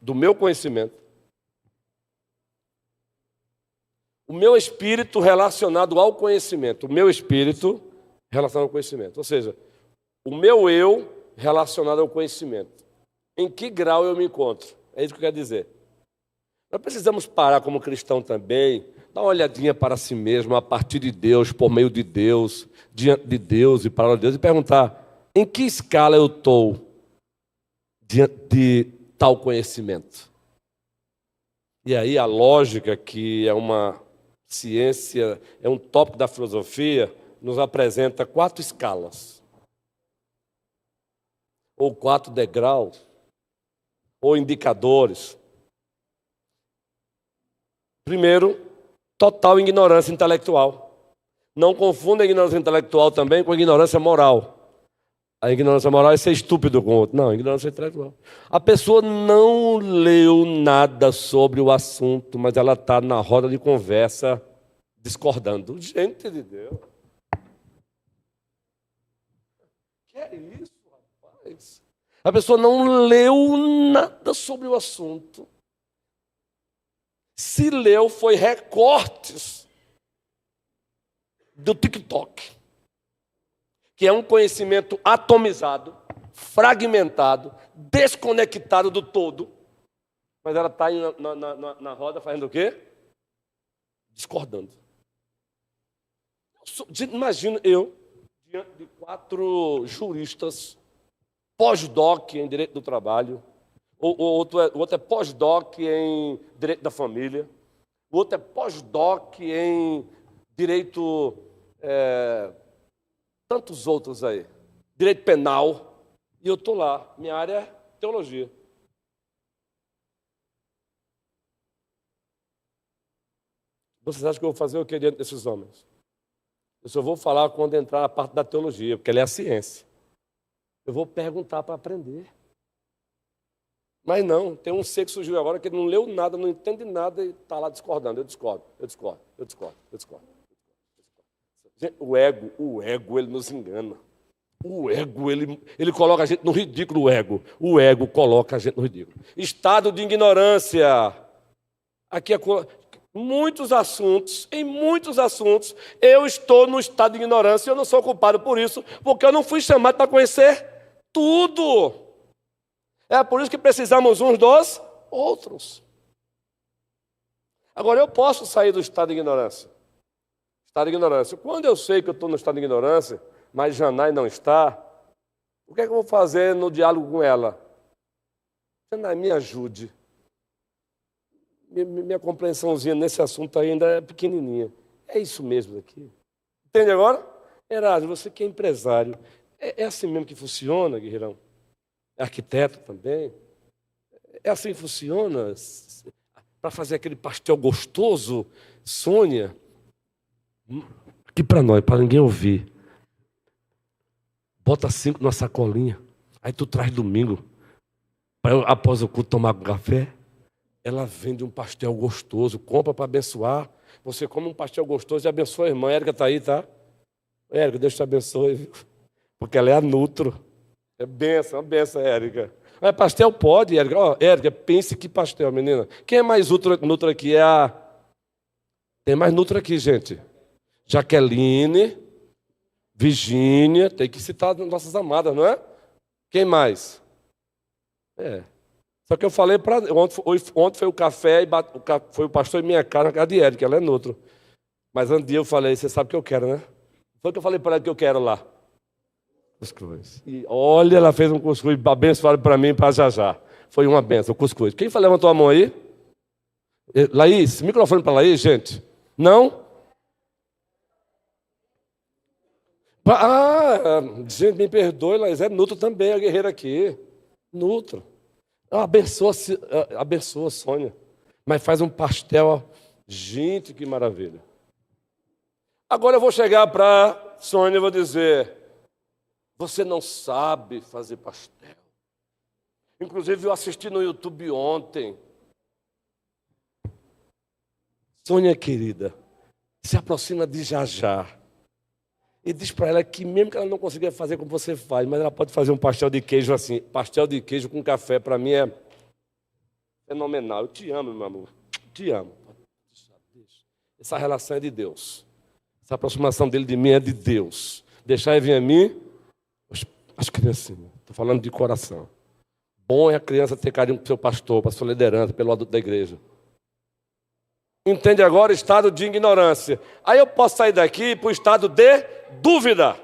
do meu conhecimento. O meu espírito relacionado ao conhecimento. O meu espírito relacionado ao conhecimento. Ou seja, o meu eu relacionado ao conhecimento. Em que grau eu me encontro? É isso que eu quero dizer. Nós precisamos parar como cristão também, dar uma olhadinha para si mesmo, a partir de Deus, por meio de Deus, diante de Deus e para Deus, e perguntar: em que escala eu estou diante de tal conhecimento? E aí a lógica, que é uma ciência, é um tópico da filosofia, nos apresenta 4 escalas, ou 4 degraus, ou indicadores. Primeiro, total ignorância intelectual. Não confunda a ignorância intelectual também com a ignorância moral. A ignorância moral é ser estúpido com o outro. Não, a ignorância intelectual. A pessoa não leu nada sobre o assunto, mas ela está na roda de conversa discordando. Gente de Deus. Que é isso, rapaz? A pessoa não leu nada sobre o assunto. Se leu, foi recortes do TikTok, que é um conhecimento atomizado, fragmentado, desconectado do todo, mas ela está na roda fazendo o quê? Discordando. Imagina eu, diante de 4 juristas, pós-doc em direito do trabalho, o outro é pós-doc em direito da família, o outro é pós-doc em direito, tantos outros aí, direito penal, e eu estou lá, minha área é teologia. Vocês acham que eu vou fazer o que diante desses homens? Eu só vou falar quando entrar a parte da teologia, porque ela é a ciência. Eu vou perguntar para aprender. Mas não, tem um ser que surgiu agora que não leu nada, não entende nada e está lá discordando. Eu discordo. Gente, o ego, ele nos engana. O ego, ele coloca a gente no ridículo, o ego. O ego coloca a gente no ridículo. Estado de ignorância. Aqui é em muitos assuntos, eu estou no estado de ignorância e eu não sou culpado por isso, porque eu não fui chamado para conhecer tudo. É por isso que precisamos uns dos outros. Agora, eu posso sair do estado de ignorância. Estado de ignorância. Quando eu sei que eu estou no estado de ignorância, mas Janai não está, o que é que eu vou fazer no diálogo com ela? Janai, me ajude. Minha compreensãozinha nesse assunto ainda é pequenininha. É isso mesmo aqui. Entende agora? Erasmo, você que é empresário, é assim mesmo que funciona, guerreirão? É arquiteto também? É assim que funciona? Para fazer aquele pastel gostoso, Sônia? Aqui para nós, para ninguém ouvir. Bota 5 na sacolinha. Aí tu traz domingo. Para eu, após o culto, tomar um café. Ela vende um pastel gostoso, compra para abençoar. Você come um pastel gostoso e abençoa a irmã. Érica está aí, tá? Érica, Deus te abençoe, viu? Porque ela é a Nutro. É benção, uma benção, Érica. Mas pastel pode, Érica. Ó, Érica, pense que pastel, menina. Quem é mais Nutro aqui? Tem mais Nutro aqui, gente. Jaqueline, Virgínia, tem que citar nossas amadas, não é? Quem mais? Só que eu falei para... Ontem foi o café, foi o pastor em minha casa, na casa de Érica, ela é Nutro. Mas antes eu falei, você sabe o que eu quero, né? Foi o que eu falei para ela que eu quero lá. Cuscuz. E olha, ela fez um cuscuz abençoado para mim e para Jajá. Foi uma benção, o cuscuz. Quem levantou a mão aí? Laís, microfone para Laís, gente. Não? Gente, me perdoe, Laís, é Nutro também, a guerreira aqui. Nutro. Abençoa a Sônia. Mas faz um pastel, ó. Gente, que maravilha. Agora eu vou chegar para Sônia e vou dizer: você não sabe fazer pastel. Inclusive, eu assisti no YouTube ontem. Sônia, querida, se aproxima de Jajá E diz para ela que mesmo que ela não consiga fazer como você faz, mas ela pode fazer um pastel de queijo assim. Pastel de queijo com café, para mim é fenomenal. Eu te amo, meu amor. Te amo. Essa relação é de Deus. Essa aproximação dele de mim é de Deus. Deixar ele vir a mim, as criancinhas. Estou falando de coração. Bom é a criança ter carinho para o seu pastor, para a sua liderança, pelo adulto da igreja. Entende agora o estado de ignorância. Aí eu posso sair daqui para o estado de dúvida.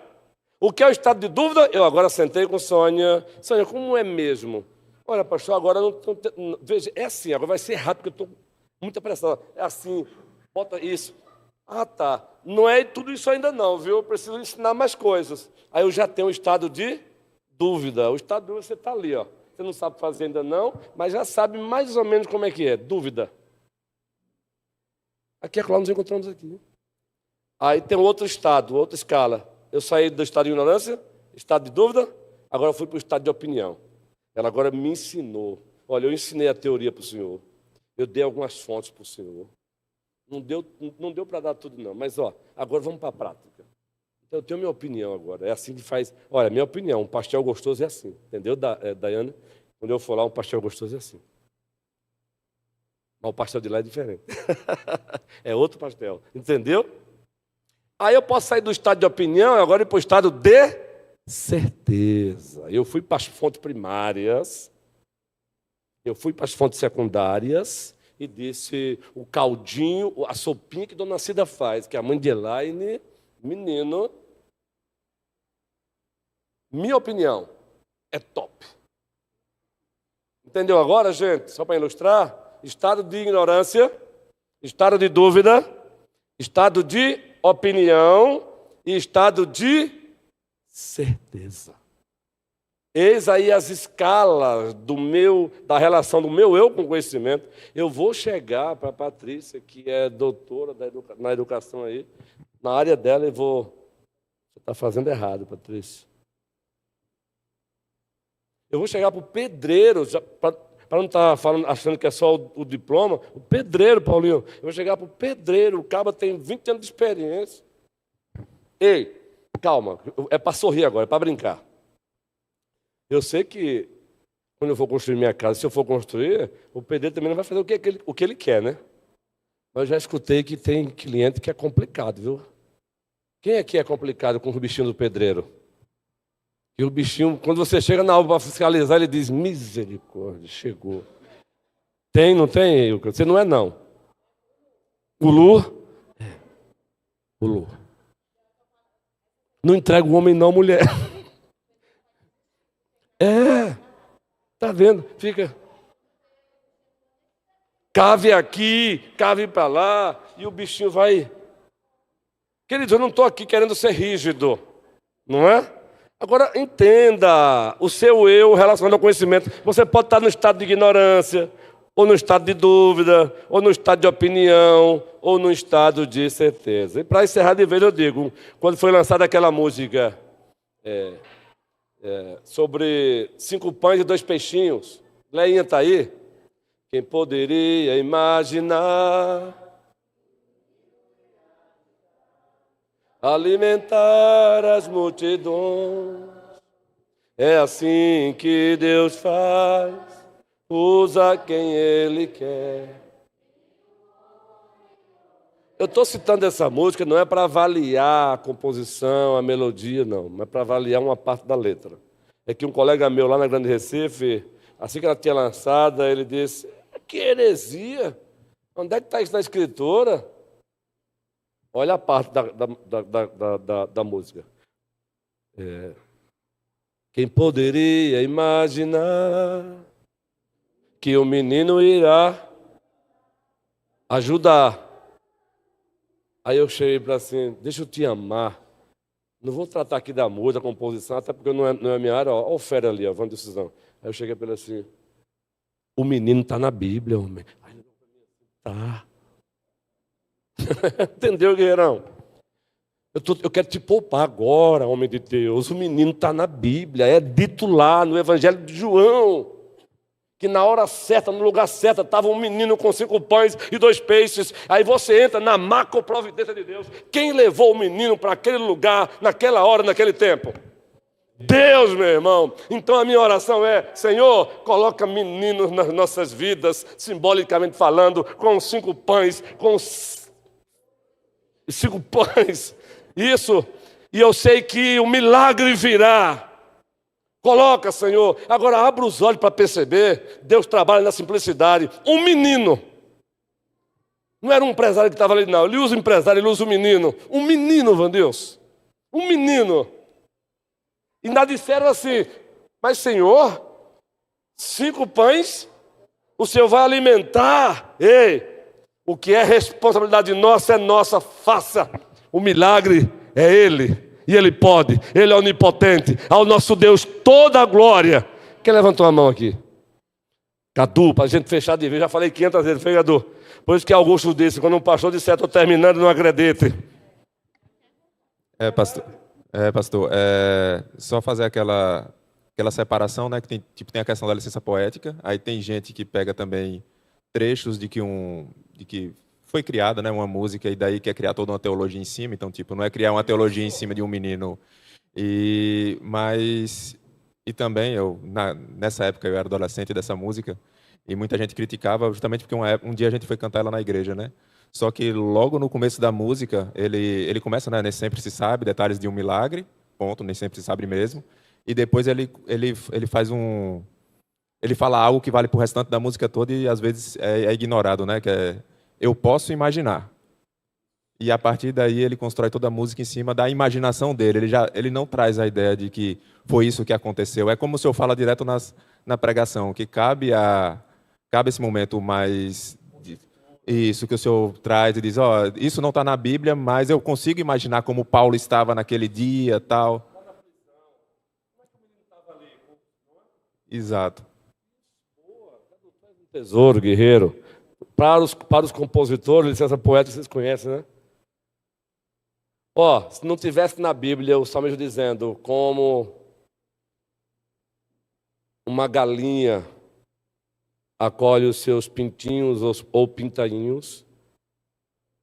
O que é o estado de dúvida? Eu agora sentei com Sônia. Sônia, como é mesmo? Olha, pastor, agora não veja, é assim, agora vai ser rápido, porque eu estou com muita pressão. É assim, bota isso. Ah, tá. Não é tudo isso ainda não, viu? Eu preciso ensinar mais coisas. Aí eu já tenho o estado de dúvida. O estado de dúvida você está ali, ó. Você não sabe fazer ainda não, mas já sabe mais ou menos como é que é. Dúvida. Aqui é claro, nos encontramos aqui. Aí tem outro estado, outra escala. Eu saí do estado de ignorância, estado de dúvida, agora eu fui para o estado de opinião. Ela agora me ensinou. Olha, eu ensinei a teoria para o senhor. Eu dei algumas fontes para o senhor. Não deu para dar tudo, não. Mas, ó, agora vamos para a prática. Então, eu tenho minha opinião agora. É assim que faz. Olha, minha opinião, um pastel gostoso é assim. Entendeu, Daiane? Quando eu for lá, um pastel gostoso é assim. Mas o pastel de lá é diferente. É outro pastel. Entendeu? Aí eu posso sair do estado de opinião e agora ir para o estado de certeza. Eu fui para as fontes primárias. Eu fui para as fontes secundárias e disse o caldinho, a sopinha que Dona Cida faz, que é a mãe de Elaine, menino. Minha opinião é top. Entendeu agora, gente? Só para ilustrar. Estado de ignorância, estado de dúvida, estado de opinião e estado de certeza. Eis aí as escalas da relação do meu eu com o conhecimento. Eu vou chegar para a Patrícia, que é doutora na educação aí, na área dela, e vou... Você está fazendo errado, Patrícia. Eu vou chegar para o pedreiro, para não estar achando que é só o diploma, o pedreiro, Paulinho. Eu vou chegar para o pedreiro, o cabo tem 20 anos de experiência. Ei, calma, é para sorrir agora, é para brincar. Eu sei que, quando eu for construir minha casa, se eu for construir, o pedreiro também não vai fazer o que ele quer, né? Mas eu já escutei que tem cliente que é complicado, viu? Quem aqui é complicado com o bichinho do pedreiro? E o bichinho, quando você chega na obra para fiscalizar, ele diz, misericórdia, chegou. Tem, não tem? Você não é, não. O Lu? É. O Lu. Não entrega o homem, não, mulher. É. Tá vendo? Fica. Cave aqui, cave para lá, e o bichinho vai. Querido, eu não estou aqui querendo ser rígido, não é? Agora, entenda, o seu eu relacionado ao conhecimento, você pode estar no estado de ignorância, ou no estado de dúvida, ou no estado de opinião, ou no estado de certeza. E para encerrar de vez eu digo, quando foi lançada aquela música sobre 5 pães e 2 peixinhos, Leinha está aí? Quem poderia imaginar alimentar as multidões? É assim que Deus faz, usa quem Ele quer. Eu estou citando essa música não é para avaliar a composição, a melodia, não, mas para avaliar uma parte da letra. É que um colega meu lá na Grande Recife, assim que ela tinha lançada, ele disse, que heresia, onde é que está isso na escritura? Olha a parte da música. Quem poderia imaginar que o menino irá ajudar? Aí eu cheguei para assim, deixa eu te amar. Não vou tratar aqui da música, da composição, até porque não é minha área. Olha o fera ali, vamos decisão. Aí eu cheguei para ele assim, o menino está na Bíblia, homem. Aí ele tá. Entendeu, guerreirão? Eu quero te poupar agora, homem de Deus. O menino está na Bíblia, é dito lá no Evangelho de João. que na hora certa, no lugar certo, estava um menino com 5 pães e 2 peixes. Aí você entra na macroprovidência de Deus. Quem levou o menino para aquele lugar, naquela hora, naquele tempo? Deus, meu irmão. Então a minha oração é: Senhor, coloca meninos nas nossas vidas, simbolicamente falando, com 5 pães, com 5 pães. Isso. E eu sei que o milagre virá. Coloca, Senhor. Agora abra os olhos para perceber. Deus trabalha na simplicidade. Um menino. Não era um empresário que estava ali, não. Ele usa o empresário, ele usa o menino. Um menino, meu Deus. Um menino. E ainda disseram assim: mas Senhor, 5 pães, o Senhor vai alimentar. Ei, o que é responsabilidade nossa é nossa, faça. O milagre é Ele. E Ele pode, Ele é onipotente. Ao nosso Deus toda a glória. Quem levantou a mão aqui? Cadu, para a gente fechar de vez. Já falei 500 vezes, foi Cadu. Por isso que Augusto disse, quando um pastor disser, estou terminando, não acredite. Pastor, só fazer aquela separação, né? Que tem a questão da licença poética. Aí tem gente que pega também trechos de que foi criada, né, uma música, e daí quer criar toda uma teologia em cima. Então, não é criar uma teologia em cima de um menino. E também, nessa época, eu era adolescente dessa música, e muita gente criticava justamente porque um dia a gente foi cantar ela na igreja, né? Só que logo no começo da música, ele começa, né, nem sempre se sabe, detalhes de um milagre, ponto, nem sempre se sabe mesmo. E depois ele faz ele fala algo que vale para o restante da música toda e às vezes é ignorado, né? Que é: eu posso imaginar. E a partir daí ele constrói toda a música em cima da imaginação dele. Ele não traz a ideia de que foi isso que aconteceu. É como o senhor fala direto na pregação, que cabe esse momento mais... Isso que o senhor traz e diz: isso não está na Bíblia, mas eu consigo imaginar como Paulo estava naquele dia, tal. Exato. Tesouro, guerreiro. Para os compositores, licença poética, vocês conhecem, né? Se não tivesse na Bíblia o salmista dizendo: como uma galinha acolhe os seus pintinhos ou pintainhos,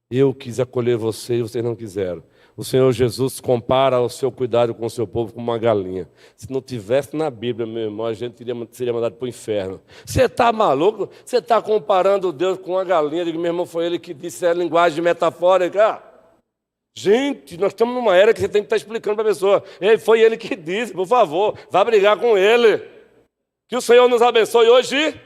eu quis acolher você e vocês não quiseram. O Senhor Jesus compara o seu cuidado com o seu povo como uma galinha. Se não tivesse na Bíblia, meu irmão, a gente seria mandado para o inferno. Você está maluco? Você está comparando Deus com uma galinha? Eu digo: meu irmão, foi ele que disse, é linguagem metafórica. Gente, nós estamos numa era que você tem que estar explicando para a pessoa. Foi ele que disse, por favor, vá brigar com ele. Que o Senhor nos abençoe hoje.